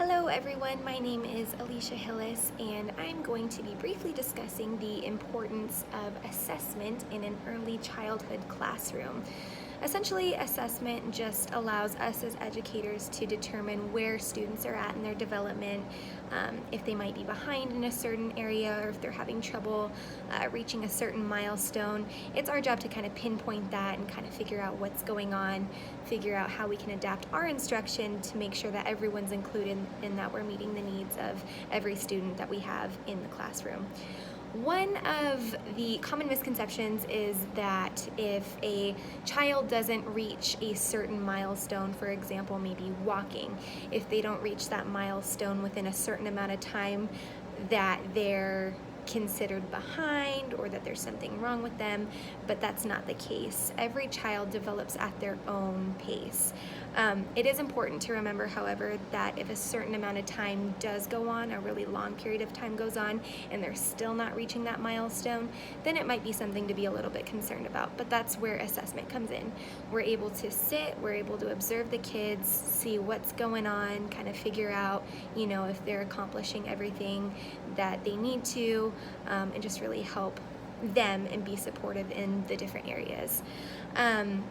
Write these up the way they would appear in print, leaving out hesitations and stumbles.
Hello everyone, my name is Alicia Hillis and I'm going to be briefly discussing the importance of assessment in an early childhood classroom. Essentially, assessment just allows us as educators to determine where students are at in their development, if they might be behind in a certain area or if they're having trouble reaching a certain milestone. It's our job to kind of pinpoint that and kind of figure out what's going on, figure out how we can adapt our instruction to make sure that everyone's included and that we're meeting the needs of every student that we have in the classroom. One of the common misconceptions is that if a child doesn't reach a certain milestone, for example, maybe walking, if they don't reach that milestone within a certain amount of time, that they're considered behind or that there's something wrong with them, but that's not the case. Every child develops at their own pace. It is important to remember, however, that if a certain amount of time does go on, a really long period of time goes on, and they're still not reaching that milestone, then it might be something to be a little bit concerned about. But that's where assessment comes in. We're able to sit, we're able to observe the kids, see what's going on, kind of figure out, if they're accomplishing everything that they need to, and just really help them and be supportive in the different areas.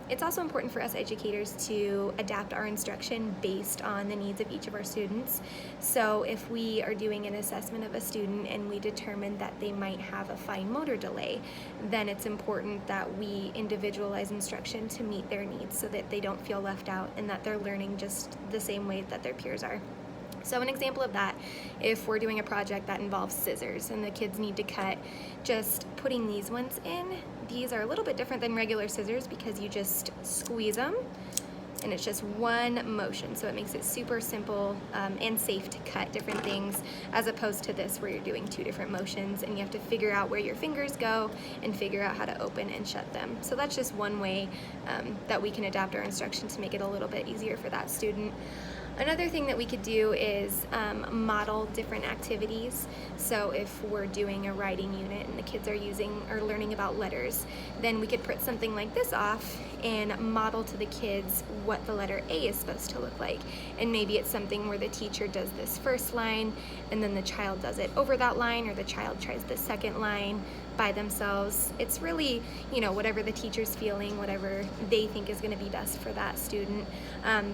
It's also important for us educators to adapt our instruction based on the needs of each of our students. So if we are doing an assessment of a student and we determine that they might have a fine motor delay, then it's important that we individualize instruction to meet their needs so that they don't feel left out and that they're learning just the same way that their peers are. So an example of that, if we're doing a project that involves scissors and the kids need to cut, just putting these ones in. These are a little bit different than regular scissors because you just squeeze them and it's just one motion. So it makes it super simple and safe to cut different things, as opposed to this where you're doing two different motions and you have to figure out where your fingers go and figure out how to open and shut them. So that's just one way that we can adapt our instruction to make it a little bit easier for that student. Another thing that we could do is model different activities. So if we're doing a writing unit and the kids are learning about letters, then we could print something like this off and model to the kids what the letter A is supposed to look like. And maybe it's something where the teacher does this first line and then the child does it over that line, or the child tries the second line by themselves. It's really, whatever the teacher's feeling, whatever they think is going to be best for that student.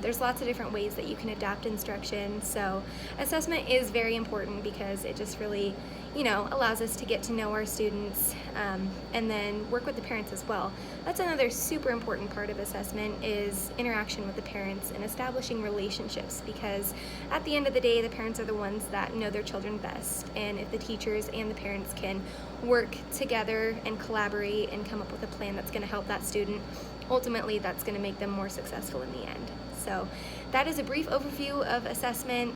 There's lots of different ways that you can adapt instruction. So assessment is very important because it just really, allows us to get to know our students and then work with the parents as well. That's another super important part of assessment, is interaction with the parents and establishing relationships, because at the end of the day, the parents are the ones that know their children best. And if the teachers and the parents can work together and collaborate and come up with a plan that's going to help that student, ultimately that's going to make them more successful in the end. So that is a brief overview of assessment.